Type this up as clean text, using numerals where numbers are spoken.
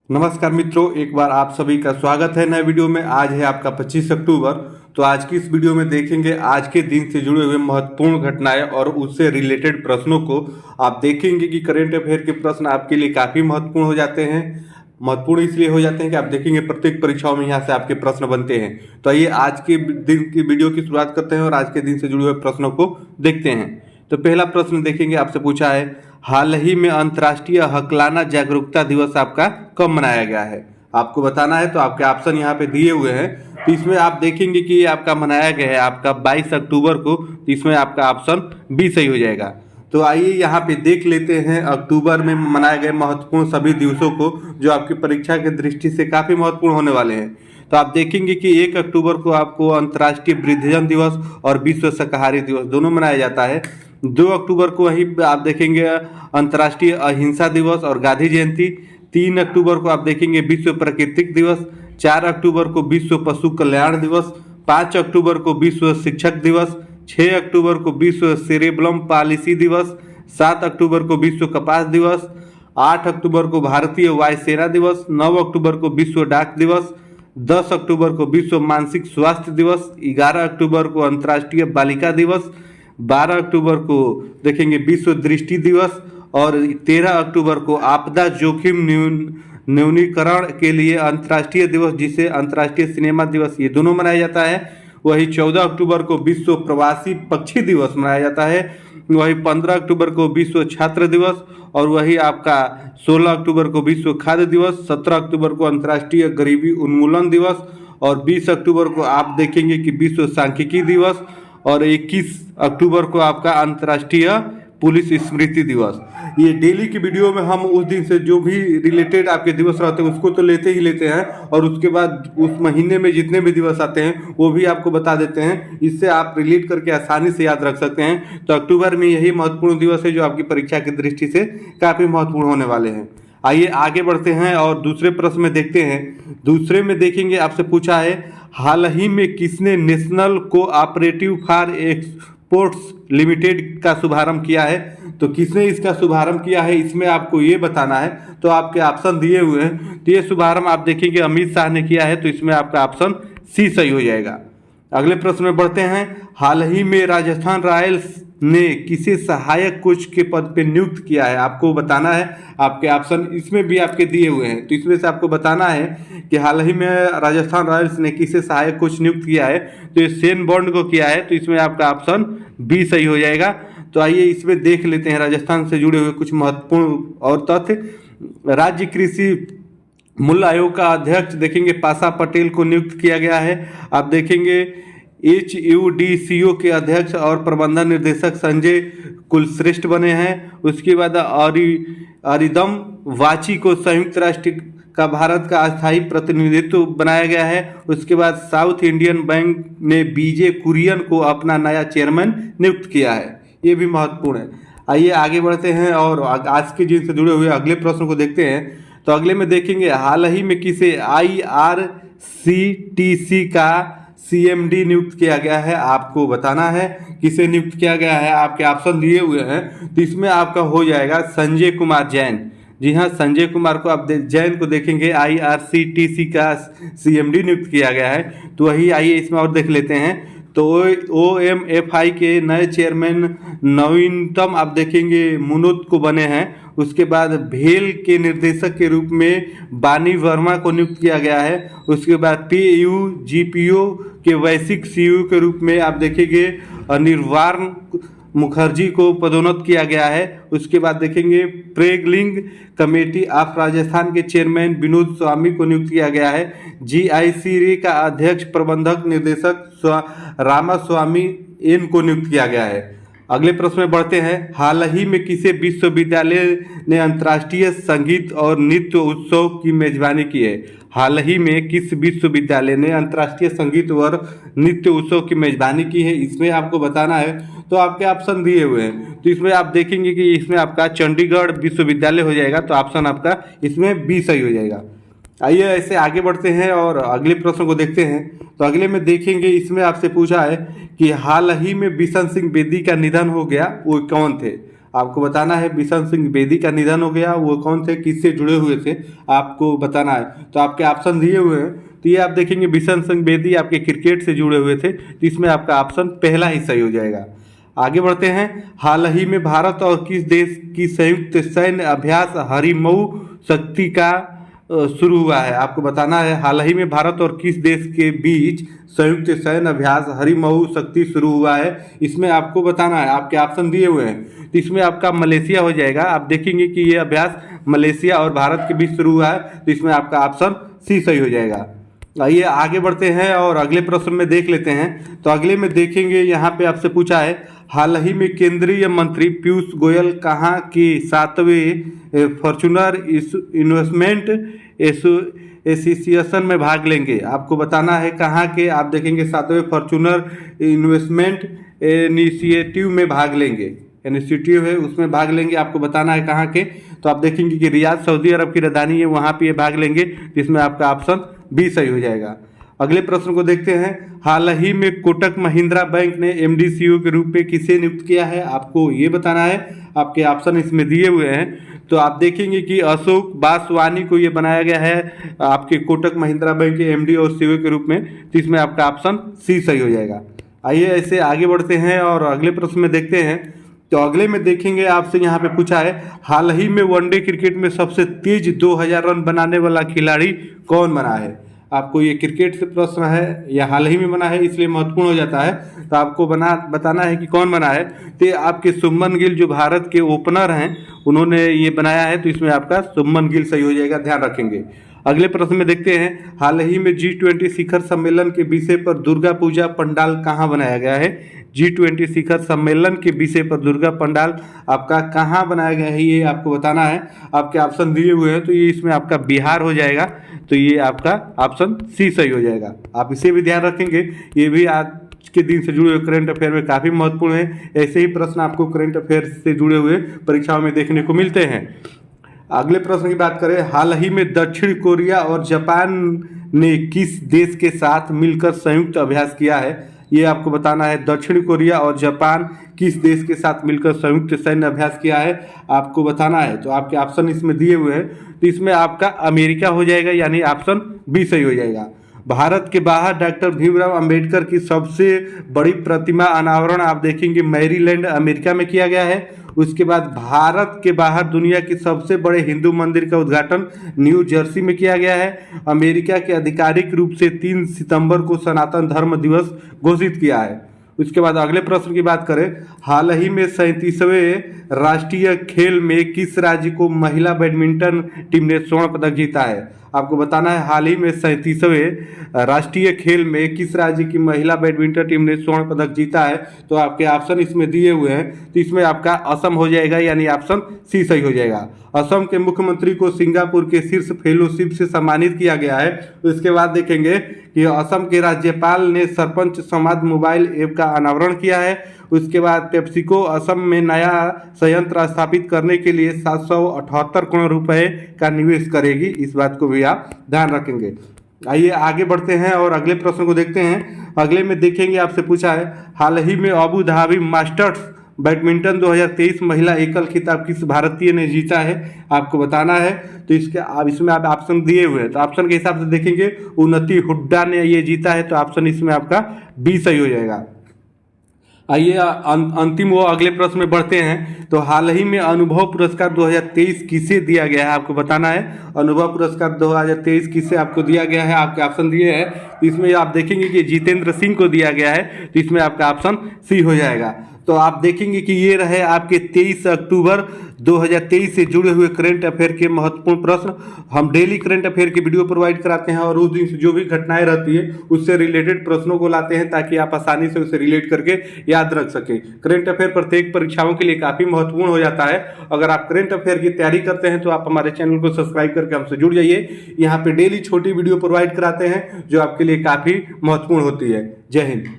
नमस्कार मित्रों, एक बार आप सभी का स्वागत है नए वीडियो में। आज है आपका 25 अक्टूबर। तो आज की इस वीडियो में देखेंगे आज के दिन से जुड़े हुए महत्वपूर्ण घटनाएं और उससे रिलेटेड प्रश्नों को। आप देखेंगे कि करंट अफेयर के प्रश्न आपके लिए काफ़ी महत्वपूर्ण हो जाते हैं। महत्वपूर्ण इसलिए हो जाते हैं कि आप देखेंगे प्रत्येक परीक्षाओं में यहाँ से आपके प्रश्न बनते हैं। तो आइए आज के दिन की वीडियो की शुरुआत करते हैं और आज के दिन से जुड़े हुए प्रश्नों को देखते हैं। तो पहला प्रश्न देखेंगे, आपसे पूछा है हाल ही में अंतर्राष्ट्रीय हकलाना जागरूकता दिवस आपका कब मनाया गया है। आपको बताना है। तो आपके ऑप्शन यहाँ पे दिए हुए हैं। तो इसमें आप देखेंगे कि ये आपका मनाया गया है आपका 22 अक्टूबर को। तो इसमें आपका ऑप्शन बी सही हो जाएगा। तो आइए यहाँ पे देख लेते हैं अक्टूबर में मनाए गए महत्वपूर्ण सभी दिवसों को, जो आपकी परीक्षा की दृष्टि से काफ़ी महत्वपूर्ण होने वाले हैं। तो आप देखेंगे कि 1 अक्टूबर को आपको अंतर्राष्ट्रीय वृद्धजन दिवस और विश्व शाकाहारी दिवस दोनों मनाया जाता है। 2 अक्टूबर को वहीं आप देखेंगे अंतर्राष्ट्रीय अहिंसा दिवस और गांधी जयंती। 3 अक्टूबर को आप देखेंगे विश्व प्राकृतिक दिवस। 4 अक्टूबर को विश्व पशु कल्याण दिवस। 5 अक्टूबर को विश्व शिक्षक दिवस। 6 अक्टूबर को विश्व सेरेब्रम पॉलिसी दिवस। 7 अक्टूबर को विश्व कपास दिवस। 8 अक्टूबर को भारतीय वायुसेना दिवस। 9 अक्टूबर को विश्व डाक दिवस। 10 अक्टूबर को विश्व मानसिक स्वास्थ्य दिवस। 11 अक्टूबर को अंतर्राष्ट्रीय बालिका दिवस। 12 अक्टूबर को देखेंगे विश्व दृष्टि दिवस। और 13 अक्टूबर को आपदा जोखिम न्यूनीकरण के लिए अंतर्राष्ट्रीय दिवस, जिसे अंतर्राष्ट्रीय सिनेमा दिवस, ये दोनों मनाया जाता है। वही 14 अक्टूबर को विश्व प्रवासी पक्षी दिवस मनाया जाता है। वही 15 अक्टूबर को विश्व छात्र दिवस। और वही आपका 16 अक्टूबर को विश्व खाद्य दिवस। 17 अक्टूबर को अंतर्राष्ट्रीय गरीबी उन्मूलन दिवस। और 20 अक्टूबर को आप देखेंगे कि विश्व सांख्यिकी दिवस। और 21 अक्टूबर को आपका अंतर्राष्ट्रीय पुलिस स्मृति दिवस। ये डेली की वीडियो में हम उस दिन से जो भी रिलेटेड आपके दिवस रहते हैं उसको तो लेते ही लेते हैं, और उसके बाद उस महीने में जितने भी दिवस आते हैं वो भी आपको बता देते हैं। इससे आप रिलेट करके आसानी से याद रख सकते हैं। तो अक्टूबर में यही महत्वपूर्ण दिवस है जो आपकी परीक्षा की दृष्टि से काफ़ी महत्वपूर्ण होने वाले हैं। आइए आगे बढ़ते हैं और दूसरे प्रश्न में देखते हैं। दूसरे में देखेंगे, आपसे पूछा है हाल ही में किसने national cooperative for exports limited का शुभारंभ किया है। तो किसने इसका शुभारंभ किया है, इसमें आपको ये बताना है। तो आपके ऑप्शन दिए हुए हैं। तो ये शुभारंभ आप देखेंगे अमित शाह ने किया है। तो इसमें आपका ऑप्शन सी सही हो जाएगा। अगले प्रश्न में बढ़ते हैं। हाल ही में राजस्थान रॉयल्स ने किसे सहायक कोच के पद पे नियुक्त किया है, आपको बताना है। आपके ऑप्शन इसमें भी आपके दिए हुए हैं। तो इसमें से आपको बताना है कि हाल ही में राजस्थान रॉयल्स ने किसे सहायक कोच नियुक्त किया है। तो ये शेन बॉर्न को किया है। तो इसमें आपका ऑप्शन बी सही हो जाएगा। तो आइए इसमें देख लेते हैं राजस्थान से जुड़े हुए कुछ महत्वपूर्ण और तथ्य। राज्य कृषि मूल्य आयोग का अध्यक्ष देखेंगे पासा पटेल को नियुक्त किया गया है। आप देखेंगे HUDCO के अध्यक्ष और प्रबंधन निर्देशक संजय कुलश्रेष्ठ बने हैं। उसके बाद अरिदम वाची को संयुक्त राष्ट्र का भारत का अस्थायी प्रतिनिधित्व बनाया गया है। उसके बाद साउथ इंडियन बैंक ने BJ कुरियन को अपना नया चेयरमैन नियुक्त किया है। ये भी महत्वपूर्ण है। आइए आगे बढ़ते हैं और आज के दिन से जुड़े हुए अगले प्रश्न को देखते हैं। तो अगले में देखेंगे हाल ही में किसे IRCTC का CMD नियुक्त किया गया है, आपको बताना है किसे नियुक्त किया गया है। आपके ऑप्शन दिए हुए हैं। तो इसमें आपका हो जाएगा संजय कुमार जैन। जी हाँ, संजय कुमार को आप जैन को देखेंगे IRCTC का CMD नियुक्त किया गया है। तो वही आइए इसमें और देख लेते हैं। तो OMFI के नए चेयरमैन नवीनतम आप देखेंगे मुनोत को बने हैं। उसके बाद भेल के निर्देशक के रूप में बानी वर्मा को नियुक्त किया गया है। उसके बाद PUGPO के वैश्विक CEO के रूप में आप देखेंगे निर्वाण मुखर्जी को पदोन्नत किया गया है। उसके बाद देखेंगे प्रेगलिंग कमेटी ऑफ राजस्थान के चेयरमैन विनोद स्वामी को नियुक्त किया गया है। GICRE का अध्यक्ष प्रबंधक निर्देशक रामास्वामी N को नियुक्त किया गया है। अगले प्रश्न में बढ़ते हैं। हाल ही में किसे विश्वविद्यालय ने अंतर्राष्ट्रीय संगीत और नृत्य उत्सव की मेजबानी की है। हाल ही में किस विश्वविद्यालय ने अंतर्राष्ट्रीय संगीत और नृत्य उत्सव की मेजबानी की है, इसमें आपको बताना है। तो आपके ऑप्शन दिए हुए हैं। तो इसमें आप देखेंगे कि इसमें आपका चंडीगढ़ विश्वविद्यालय हो जाएगा। तो ऑप्शन आपका इसमें बी सही हो जाएगा। आइए ऐसे आगे बढ़ते हैं और अगले प्रश्न को देखते हैं। तो अगले में देखेंगे, इसमें आपसे पूछा है कि हाल ही में बिशन सिंह बेदी का निधन हो गया, वो कौन थे। आपको बताना है बिशन सिंह बेदी का निधन हो गया, वो कौन थे, किससे जुड़े हुए थे, आपको बताना है। तो आपके ऑप्शन दिए हुए हैं, तो ये आप देखेंगे बिशन सिंह बेदी आपके क्रिकेट से जुड़े हुए थे, तो इसमें आपका ऑप्शन पहला ही सही हो जाएगा। आगे बढ़ते हैं। हाल ही में भारत और किस देश की संयुक्त सैन्य अभ्यास हरिमऊ शक्ति का शुरू हुआ है? आपको बताना है हाल ही में भारत और किस देश के बीच संयुक्त सैन्य अभ्यास हरिमऊ शक्ति शुरू हुआ है, इसमें आपको बताना है। आपके ऑप्शन दिए हुए हैं, तो इसमें आपका मलेशिया हो जाएगा। आप देखेंगे कि ये अभ्यास मलेशिया और भारत के बीच शुरू हुआ है, तो इसमें आपका ऑप्शन सी सही हो जाएगा। आइए आगे बढ़ते हैं और अगले प्रश्न में देख लेते हैं। तो अगले में देखेंगे, यहाँ पे आपसे पूछा है हाल ही में केंद्रीय मंत्री पीयूष गोयल कहाँ के 7वें फॉर्च्यूनर इन्वेस्टमेंट एसोसिएशन में भाग लेंगे? आपको बताना है कहाँ के, आप देखेंगे 7वें फॉर्च्यूनर इन्वेस्टमेंट इनिशिएटिव में भाग लेंगे, इनिशिएटिव है उसमें भाग लेंगे। आपको बताना है कहाँ के, तो आप देखेंगे कि रियाद सऊदी अरब की राजधानी है, वहाँ पे ये भाग लेंगे, जिसमें आपका ऑप्शन बी सही हो जाएगा। अगले प्रश्न को देखते हैं। हाल ही में कोटक महिंद्रा बैंक ने एमडी सीईओ के रूप में किसे नियुक्त किया है? आपको ये बताना है। आपके ऑप्शन इसमें दिए हुए हैं, तो आप देखेंगे कि अशोक वासवानी को ये बनाया गया है आपके कोटक महिंद्रा बैंक के एमडी और सीईओ के रूप में, तो इसमें आपका ऑप्शन सी सही हो जाएगा। आइए ऐसे आगे बढ़ते हैं और अगले प्रश्न में देखते हैं। तो अगले में देखेंगे, आपसे यहाँ पे पूछा है हाल ही में वनडे क्रिकेट में सबसे तेज 2000 रन बनाने वाला खिलाड़ी कौन बना है? आपको ये क्रिकेट से प्रश्न है, या हाल ही में बना है इसलिए महत्वपूर्ण हो जाता है, तो आपको बताना है कि कौन बना है। तो आपके शुभमन गिल जो भारत के ओपनर हैं, उन्होंने ये बनाया है, तो इसमें आपका शुभमन गिल सही हो जाएगा, ध्यान रखेंगे। अगले प्रश्न में देखते हैं। हाल ही में G20 शिखर सम्मेलन के विषय पर दुर्गा पूजा पंडाल कहाँ बनाया गया है? G20 शिखर सम्मेलन के विषय पर दुर्गा पंडाल आपका कहाँ बनाया गया है, ये आपको बताना है। आपके ऑप्शन दिए हुए हैं, तो ये इसमें आपका बिहार हो जाएगा, तो ये आपका ऑप्शन सी सही हो जाएगा। आप इसे भी ध्यान रखेंगे, ये भी आज के दिन से जुड़े हुए करंट अफेयर में काफ़ी महत्वपूर्ण है। ऐसे ही प्रश्न आपको करंट अफेयर से जुड़े हुए परीक्षाओं में देखने को मिलते हैं। अगले प्रश्न की बात करें। हाल ही में दक्षिण कोरिया और जापान ने किस देश के साथ मिलकर संयुक्त अभ्यास किया है? ये आपको बताना है। दक्षिण कोरिया और जापान किस देश के साथ मिलकर संयुक्त सैन्य अभ्यास किया है, आपको बताना है। तो आपके ऑप्शन इसमें दिए हुए हैं, तो इसमें आपका अमेरिका हो जाएगा, यानी ऑप्शन बी सही हो जाएगा। भारत के बाहर डॉक्टर भीमराव अंबेडकर की सबसे बड़ी प्रतिमा अनावरण आप देखेंगे मैरीलैंड अमेरिका में किया गया है। उसके बाद भारत के बाहर दुनिया के सबसे बड़े हिंदू मंदिर का उद्घाटन न्यू जर्सी में किया गया है। अमेरिका के आधिकारिक रूप से 3 सितंबर को सनातन धर्म दिवस घोषित किया है। उसके बाद अगले प्रश्न की बात करें। हाल ही में 37वें राष्ट्रीय खेल में किस राज्य को महिला बैडमिंटन टीम ने स्वर्ण पदक जीता है? आपको बताना है हाल ही में 37वें राष्ट्रीय खेल में किस राज्य की महिला बैडमिंटन टीम ने स्वर्ण पदक जीता है। तो आपके ऑप्शन इसमें दिए हुए हैं, तो इसमें आपका असम हो जाएगा, यानी ऑप्शन सी सही हो जाएगा। असम के मुख्यमंत्री को सिंगापुर के शीर्ष फेलोशिप से सम्मानित किया गया है। उसके बाद देखेंगे कि असम के राज्यपाल ने सरपंच संवाद मोबाइल ऐप का अनावरण किया है। उसके बाद पेप्सिको असम में नया संयंत्र स्थापित करने के लिए 778 करोड़ रुपए का निवेश करेगी, इस बात को भी आप ध्यान रखेंगे। आइए आगे बढ़ते हैं और अगले प्रश्न को देखते हैं। अगले में देखेंगे, आपसे पूछा है हाल ही में अबू धाबी मास्टर्स बैडमिंटन 2023 महिला एकल खिताब किस भारतीय ने जीता है, आपको बताना है। तो इसमें आप ऑप्शन दिए हुए हैं, तो ऑप्शन के हिसाब से देखेंगे उन्नति हुड्डा ने ये जीता है, तो ऑप्शन इसमें आपका बी सही हो जाएगा। आइए अंतिम वो अगले प्रश्न में बढ़ते हैं। तो हाल ही में अनुभव पुरस्कार 2023 किसे दिया गया है, आपको बताना है। अनुभव पुरस्कार 2023 किसे आपको दिया गया है, आपके ऑप्शन दिए हैं। तो इसमें आप देखेंगे कि जितेंद्र सिंह को दिया गया है, तो इसमें आपका ऑप्शन सी हो जाएगा। तो आप देखेंगे कि ये रहे आपके 23 अक्टूबर 2023 से जुड़े हुए करंट अफेयर के महत्वपूर्ण प्रश्न। हम डेली करंट अफेयर की वीडियो प्रोवाइड कराते हैं और उस दिन से जो भी घटनाएं रहती है उससे रिलेटेड प्रश्नों को लाते हैं, ताकि आप आसानी से उसे रिलेट करके याद रख सकें। करंट अफेयर प्रत्येक परीक्षाओं के लिए काफ़ी महत्वपूर्ण हो जाता है। अगर आप करंट अफेयर की तैयारी करते हैं तो आप हमारे चैनल को सब्सक्राइब करके हमसे जुड़ जाइए। यहाँ पे डेली छोटी वीडियो प्रोवाइड कराते हैं जो आपके लिए काफ़ी महत्वपूर्ण होती है। जय हिंद।